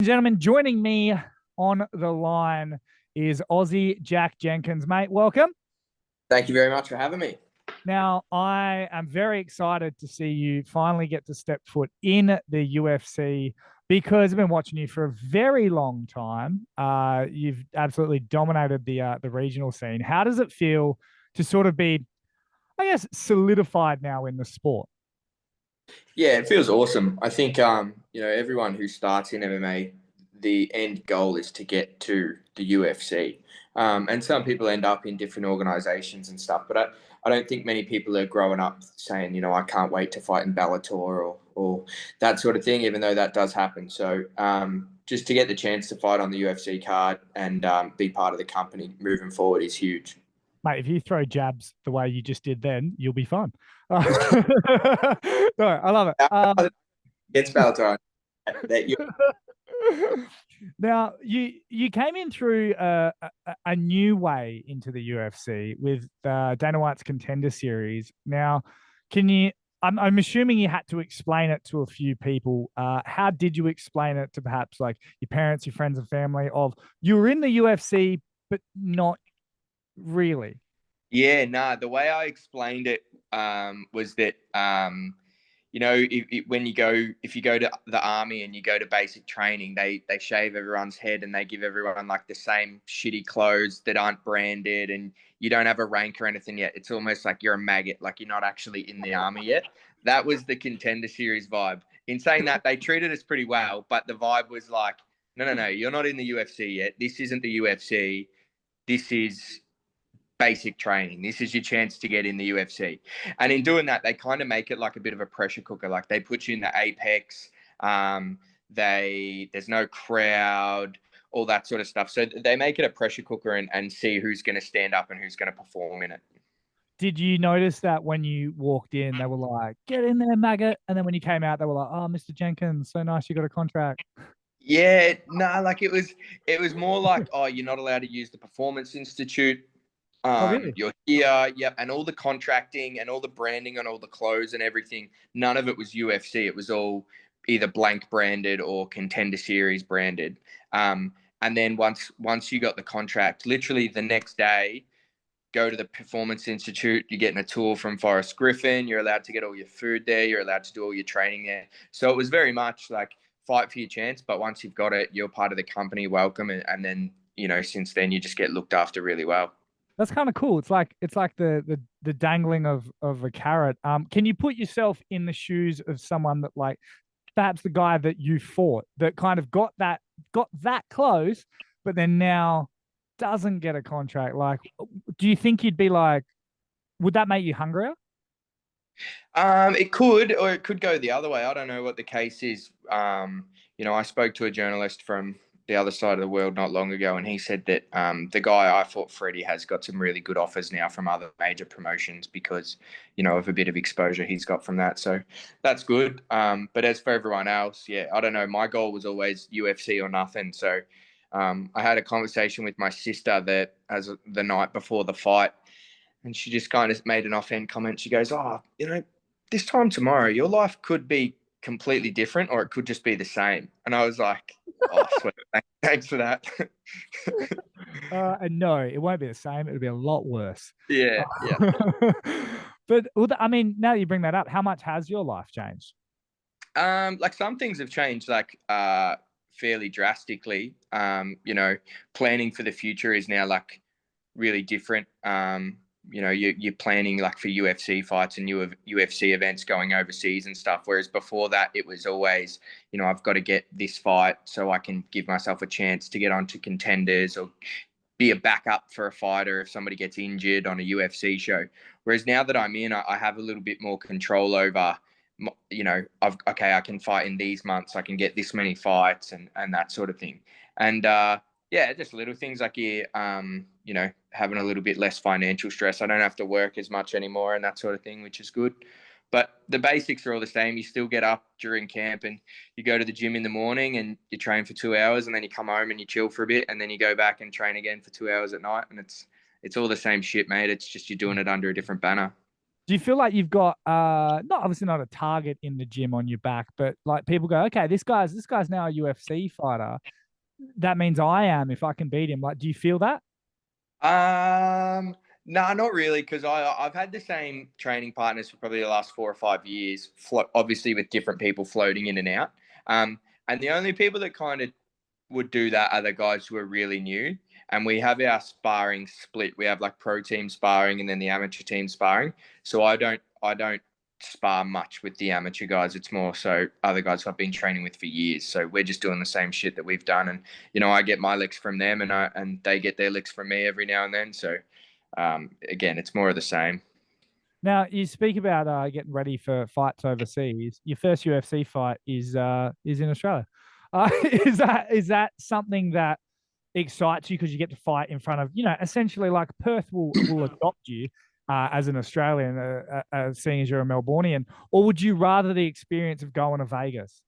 Gentlemen, joining me on the line is Aussie Jack Jenkins. Mate, welcome. Thank you very much for having me. Now, I am very excited to see you finally get to step foot in the UFC because I've been watching you for a very long time. You've absolutely dominated the regional scene. How does it feel to sort of be, I guess, solidified now in the sport? Yeah, it feels awesome. I think everyone who starts in MMA, the end goal is to get to the UFC. And some people end up in different organizations and stuff, but I don't think many people are growing up saying, I can't wait to fight in Bellator or that sort of thing, even though that does happen. So just to get the chance to fight on the UFC card and be part of the company moving forward is huge. Mate, if you throw jabs the way you just did then, you'll be fine. No, I love it. It's Bellator. That you Now, you came in through a new way into the UFC with Dana White's Contender Series. Now, can you? I'm assuming you had to explain it to a few people. How did you explain it to perhaps like your parents, your friends, and family? Of you were in the UFC, but not really. Yeah, nah. The way I explained it was that if you go to the army and you go to basic training, they shave everyone's head and they give everyone like the same shitty clothes that aren't branded, and you don't have a rank or anything yet. It's almost like you're a maggot, like you're not actually in the army yet. That was the Contender Series vibe. In saying that, they treated us pretty well, but the vibe was like, no, no, no, you're not in the UFC yet. This isn't the UFC. This is basic training. This is your chance to get in the UFC. And in doing that, they kind of make it like a bit of a pressure cooker. Like they put you in the apex. There's no crowd, all that sort of stuff. So they make it a pressure cooker and see who's going to stand up and who's going to perform in it. Did you notice that when you walked in, they were like, "Get in there, maggot," and then when you came out, they were like, "Oh, Mr. Jenkins, so nice you got a contract." Yeah, no, like it was more like, oh, you're not allowed to use the Performance Institute. Oh, really? You're here, yep, and all the contracting and all the branding and all the clothes and everything. None of it was UFC. It was all either blank branded or Contender Series branded. And then once you got the contract, literally the next day, go to the Performance Institute. You're getting a tour from Forrest Griffin. You're allowed to get all your food there. You're allowed to do all your training there. So it was very much like fight for your chance. But once you've got it, you're part of the company. Welcome, and then since then you just get looked after really well. That's kind of cool. It's like the dangling of a carrot. Can you put yourself in the shoes of someone that like perhaps the guy that you fought that kind of got that close, but then now doesn't get a contract? Like, do you think you'd be like, would that make you hungrier? It could, or it could go the other way. I don't know what the case is. I spoke to a journalist from the other side of the world not long ago, and he said that the guy I fought, Freddie, has got some really good offers now from other major promotions because, of a bit of exposure he's got from that. So that's good. But as for everyone else, yeah, I don't know. My goal was always UFC or nothing. So I had a conversation with my sister that as the night before the fight, and she just kind of made an offhand comment. She goes, "Oh, this time tomorrow, your life could be completely different, or it could just be the same." And I was like, "Oh, sweet, thanks for that." And no, it won't be the same. It'll be a lot worse. Yeah, yeah. But I mean, now that you bring that up, how much has your life changed? Like some things have changed, like fairly drastically. Planning for the future is now like really different. You're planning like for UFC fights and new UFC events going overseas and stuff. Whereas before that, it was always, I've got to get this fight so I can give myself a chance to get onto contenders or be a backup for a fighter if somebody gets injured on a UFC show. Whereas now that I'm in, I have a little bit more control over, I can fight in these months, I can get this many fights and that sort of thing. And yeah, just little things like having a little bit less financial stress. I don't have to work as much anymore and that sort of thing, which is good. But the basics are all the same. You still get up during camp and you go to the gym in the morning and you train for 2 hours, and then you come home and you chill for a bit, and then you go back and train again for 2 hours at night. And it's all the same shit, mate. It's just you're doing it under a different banner. Do you feel like you've got not obviously not a target in the gym on your back, but like people go, okay, this guy's now a UFC fighter. That means I am if I can beat him. Like, do you feel that? No, not really, because I've had the same training partners for probably the last 4 or 5 years, obviously with different people floating in and out. And the only people that kind of would do that are the guys who are really new. And we have our sparring split. We have like pro team sparring and then the amateur team sparring. So I don't spar much with the amateur guys. It's more so other guys who I've been training with for years. So we're just doing the same shit that we've done. And I get my licks from them, and they get their licks from me every now and then. So again, it's more of the same. Now you speak about getting ready for fights overseas. Your first UFC fight is in Australia. Is that something that excites you because you get to fight in front of essentially like Perth will adopt you as an Australian, seeing as you're a Melbourneian, or would you rather the experience of going to Vegas?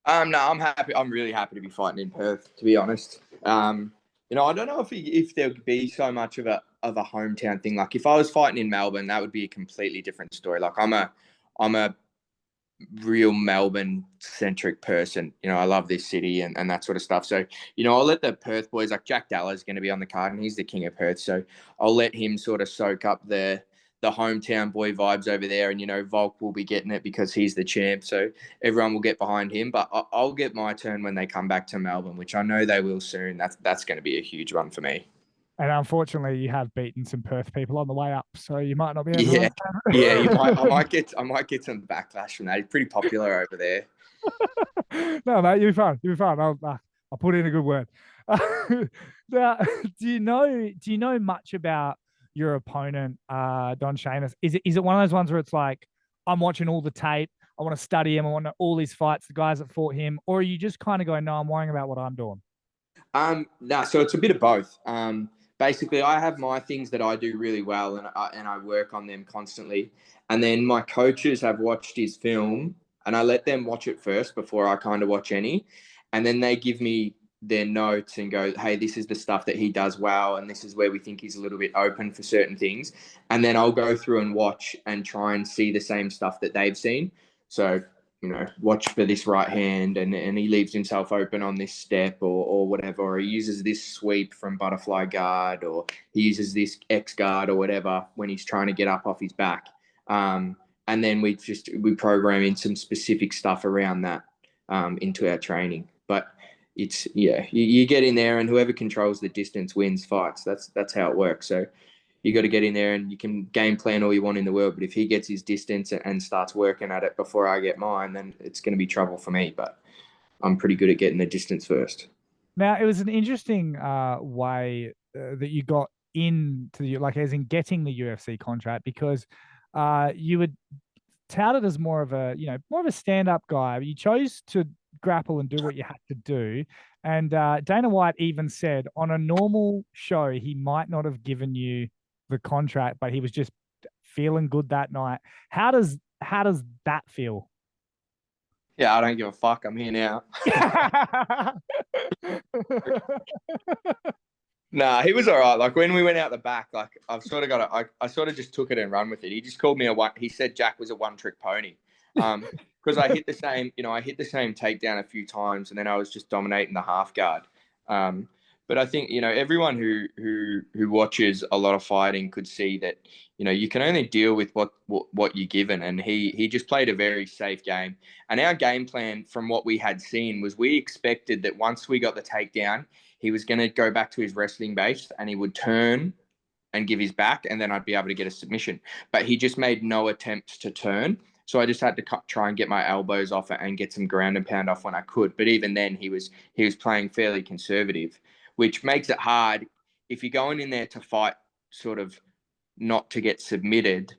No, I'm happy. I'm really happy to be fighting in Perth, to be honest. I don't know if there would be so much of a hometown thing. Like if I was fighting in Melbourne, that would be a completely different story. Like I'm a real Melbourne centric person. I love this city and that sort of stuff. So, I'll let the Perth boys, like Jack Dallas, going to be on the card, and he's the king of Perth. So I'll let him sort of soak up the hometown boy vibes over there. And, Volk will be getting it because he's the champ. So everyone will get behind him. But I'll get my turn when they come back to Melbourne, which I know they will soon. That's going to be a huge one for me. And unfortunately, you have beaten some Perth people on the way up, so you might not be able Yeah. to Yeah, you might. I understand. might get some backlash from that. He's pretty popular over there. No, mate, you'll be fine. You'll be fine. I'll put in a good word. Now, do you know much about your opponent, Don Shamus? Is it one of those ones where it's like I'm watching all the tape, I want to study him, I want to, all his fights, the guys that fought him, or are you just kind of going, no, I'm worrying about what I'm doing? No, so it's a bit of both. Basically, I have my things that I do really well, and I work on them constantly. And then my coaches have watched his film, and I let them watch it first before I kind of watch any, and then they give me their notes and go, "Hey, this is the stuff that he does well, and this is where we think he's a little bit open for certain things." And then I'll go through and watch and try and see the same stuff that they've seen. So watch for this right hand, and he leaves himself open on this step or whatever, or he uses this sweep from butterfly guard, or he uses this X guard or whatever when he's trying to get up off his back. And then we program in some specific stuff around that into our training. But it's you get in there and whoever controls the distance wins fights. That's how it works. So you got to get in there and you can game plan all you want in the world. But if he gets his distance and starts working at it before I get mine, then it's going to be trouble for me. But I'm pretty good at getting the distance first. Now, it was an interesting way that you got into like as in getting the UFC contract because you were touted as more of a stand-up guy. You chose to grapple and do what you had to do. And Dana White even said on a normal show, he might not have given you the contract, but he was just feeling good that night. How does that feel? Yeah, I don't give a fuck. I'm here now. Nah, he was all right. Like when we went out the back, like I've sort of I sort of just took it and run with it. He just called me a one. He said Jack was a one-trick pony. Because I hit the same, I hit the same takedown a few times, and then I was just dominating the half guard. But I think everyone who watches a lot of fighting could see that you can only deal with what you're given, and he just played a very safe game. And our game plan, from what we had seen, was we expected that once we got the takedown, he was going to go back to his wrestling base and he would turn and give his back, and then I'd be able to get a submission. But he just made no attempts to turn. So I just had to try and get my elbows off it and get some ground and pound off when I could. But even then, he was playing fairly conservative, which makes it hard if you're going in there to fight, sort of not to get submitted.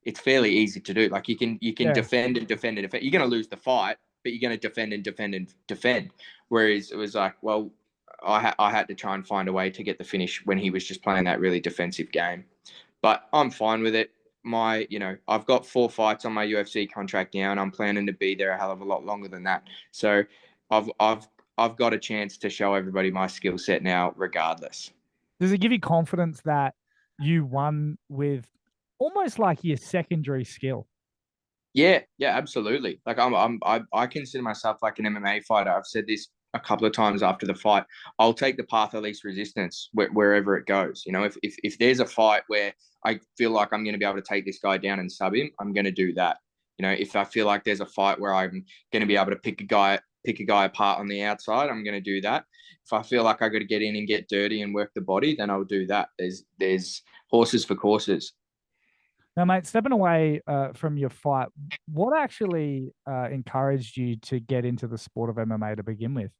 It's fairly easy to do. Like you can Yeah. defend and defend and defend. You're going to lose the fight, but you're going to defend and defend and defend. Whereas it was like, well, I had to try and find a way to get the finish when he was just playing that really defensive game. But I'm fine with it. I've got 4 fights on my UFC contract now, and I'm planning to be there a hell of a lot longer than that. So I've got a chance to show everybody my skill set now, regardless. Does it give you confidence that you won with almost like your secondary skill. Yeah, yeah, absolutely. Like I consider myself like an MMA fighter. I've said this a couple of times after the fight. I'll take the path of least resistance wherever it goes. You know, if there's a fight where I feel like I'm going to be able to take this guy down and sub him, I'm going to do that. You know, if I feel like there's a fight where I'm going to be able to pick a guy apart on the outside, I'm going to do that. If I feel like I got to get in and get dirty and work the body, then I'll do that. There's horses for courses. Now, mate, stepping away from your fight, what actually encouraged you to get into the sport of MMA to begin with?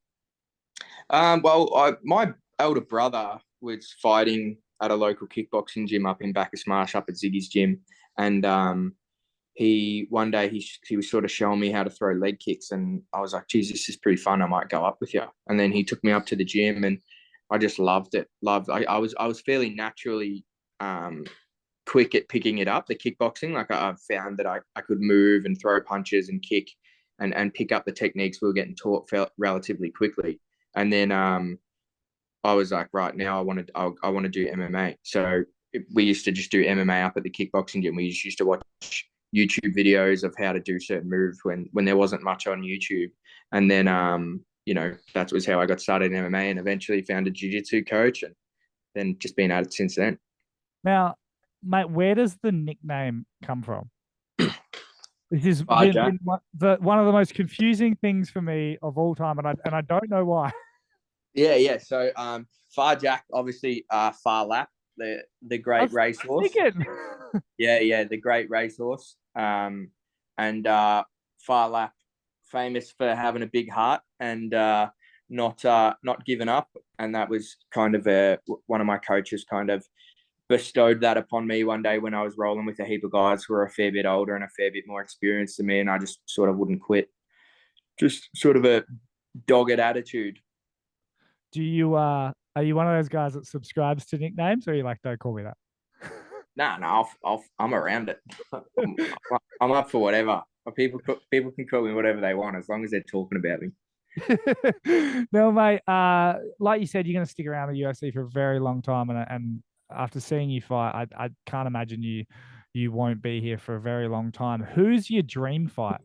My elder brother was fighting at a local kickboxing gym up in Bacchus Marsh, up at Ziggy's gym, and he one day he was sort of showing me how to throw leg kicks, and I was like, "Geez, this is pretty fun. I might go up with you." And then he took me up to the gym, and I just loved it. I was fairly naturally quick at picking it up, the kickboxing. Like I found that I could move and throw punches and kick and pick up the techniques we were getting taught relatively quickly. And then I was like, right now I want to do MMA. So we used to just do MMA up at the kickboxing gym. We just used to watch YouTube videos of how to do certain moves when there wasn't much on YouTube. And then you know, that was how I got started in MMA, and eventually found a jiu-jitsu coach, and then just been at it since then. Now, mate, where does the nickname come from? This has Jack. been one of the most confusing things for me of all time, and I don't know why. Yeah, yeah. So Far Jack, obviously Far Lap, the I great was racehorse. thinking. Yeah, yeah, the great racehorse. And Far Lap, famous for having a big heart and not giving up. And that was kind of one of my coaches kind of bestowed that upon me one day when I was rolling with a heap of guys who were a fair bit older and a fair bit more experienced than me, and I just sort of wouldn't quit. Just sort of a dogged attitude. Do you are you one of those guys that subscribes to nicknames, or are you like, don't call me that? Nah, no, I'm around it. I'm up for whatever. People can call me whatever they want as long as they're talking about me. No, mate. Like you said, you're going to stick around the UFC for a very long time, and after seeing you fight, I can't imagine you won't be here for a very long time. Who's your dream fight?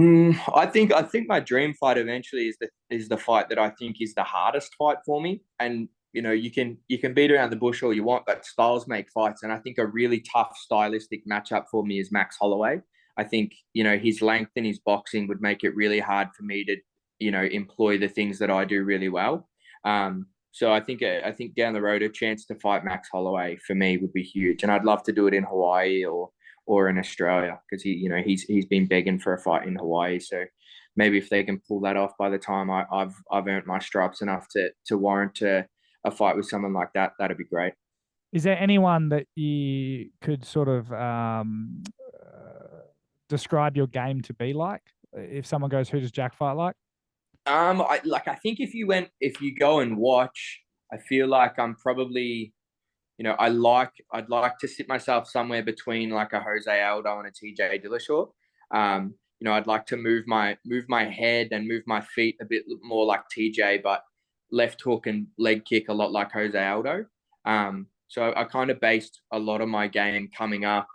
I think my dream fight eventually is the fight that I think is the hardest fight for me. And you know, you can beat around the bush all you want, but styles make fights. And I think a really tough stylistic matchup for me is Max Holloway. I think, you know, his length and his boxing would make it really hard for me to, you know, employ the things that I do really well. So I think down the road a chance to fight Max Holloway for me would be huge, and I'd love to do it in Hawaii or in Australia, because he's been begging for a fight in Hawaii. So maybe if they can pull that off by the time I've earned my stripes enough to warrant a fight with someone like that, that'd be great. Is there anyone that you could sort of describe your game to be like? If someone goes, "Who does Jack fight like?" I think if you go and watch, I feel like I'm probably, you know, I'd like to sit myself somewhere between like a Jose Aldo and a TJ Dillashaw. You know, I'd like to move my head and move my feet a bit more like TJ, but left hook and leg kick a lot like Jose Aldo. So I kind of based a lot of my game coming up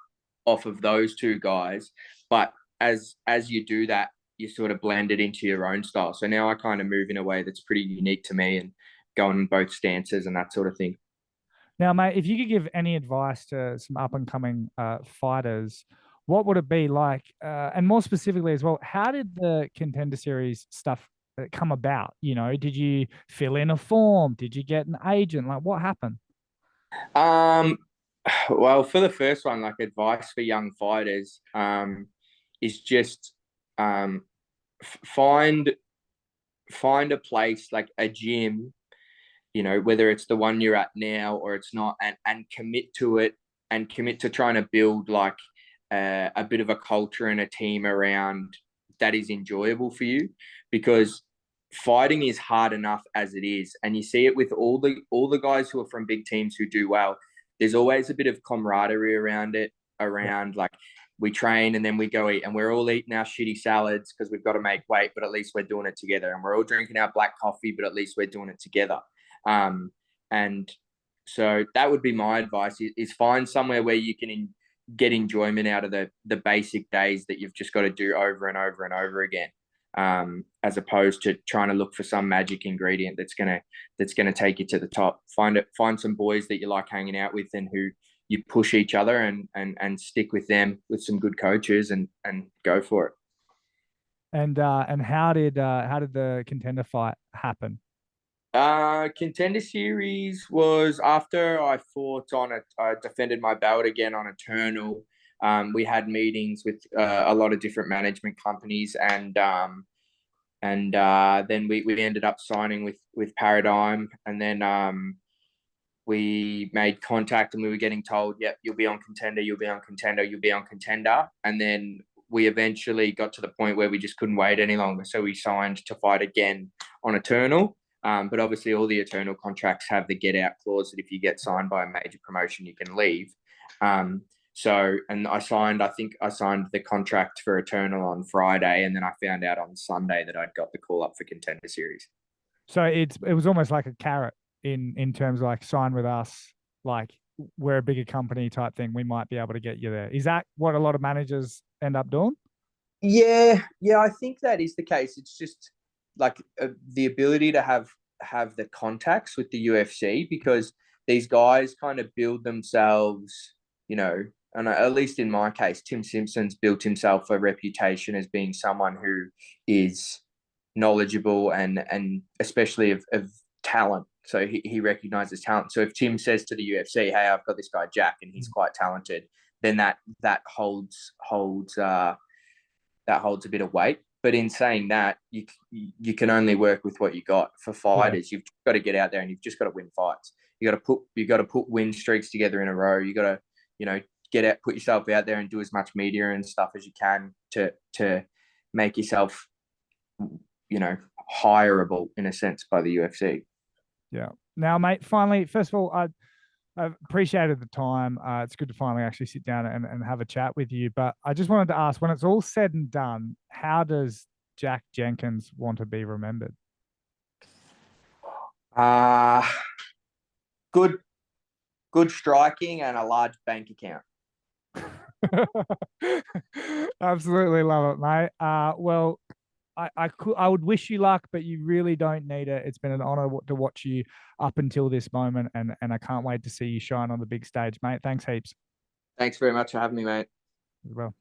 off of those two guys. But as you do that, you sort of blend it into your own style. So now I kind of move in a way that's pretty unique to me and go in both stances and that sort of thing. Now, mate, if you could give any advice to some up and coming fighters, what would it be like? And more specifically as well, how did the Contender Series stuff come about? You know, did you fill in a form? Did you get an agent? Like, what happened? Um, well, for the first one, like advice for young fighters, is just um, find a place like a gym, you know, whether it's the one you're at now or it's not, and commit to it, and commit to trying to build like a bit of a culture and a team around that is enjoyable for you, because fighting is hard enough as it is, and you see it with all the guys who are from big teams who do well. There's always a bit of camaraderie around it, around like we train and then we go eat, and we're all eating our shitty salads because we've got to make weight, but at least we're doing it together, and we're all drinking our black coffee, but at least we're doing it together. And So that would be my advice: is find somewhere where you can get enjoyment out of the basic days that you've just got to do over and over and over again, as opposed to trying to look for some magic ingredient that's gonna take you to the top. Find some boys that you like hanging out with and who you push each other, and stick with them with some good coaches, and go for it. And how did the contender fight happen? Contender series was after I fought I defended my belt again on Eternal. We had meetings with a lot of different management companies, and then we ended up signing with Paradigm, and then we made contact, and we were getting told, "Yep, you'll be on Contender, you'll be on Contender, you'll be on Contender," and then we eventually got to the point where we just couldn't wait any longer, so we signed to fight again on Eternal. But obviously, all the Eternal contracts have the get out clause that if you get signed by a major promotion, you can leave. And I think I signed the contract for Eternal on Friday, and then I found out on Sunday that I'd got the call up for Contender Series. So it was almost like a carrot in terms of like sign with us, like we're a bigger company type thing. We might be able to get you there. Is that what a lot of managers end up doing? Yeah, I think that is the case. It's just like the ability to have the contacts with the UFC, because these guys kind of build themselves, and at least in my case, Tim Simpson's built himself a reputation as being someone who is knowledgeable and especially of talent. So he recognizes talent. So if Tim says to the UFC, "Hey, I've got this guy Jack, and he's quite talented," then that holds a bit of weight. But in saying that, you can only work with what you got. For fighters, you've got to get out there and you've just got to win fights. You got to put win streaks together in a row. You got to get out, put yourself out there and do as much media and stuff as you can to make yourself hireable in a sense by the UFC. Yeah. Now, mate, finally, first of all, I've appreciated the time. It's good to finally actually sit down and have a chat with you. But I just wanted to ask, when it's all said and done, how does Jack Jenkins want to be remembered? Uh good good striking and a large bank account. Absolutely love it, mate. Well, I would wish you luck, but you really don't need it. It's been an honor to watch you up until this moment, and I can't wait to see you shine on the big stage, mate. Thanks heaps. Thanks very much for having me, mate. As well.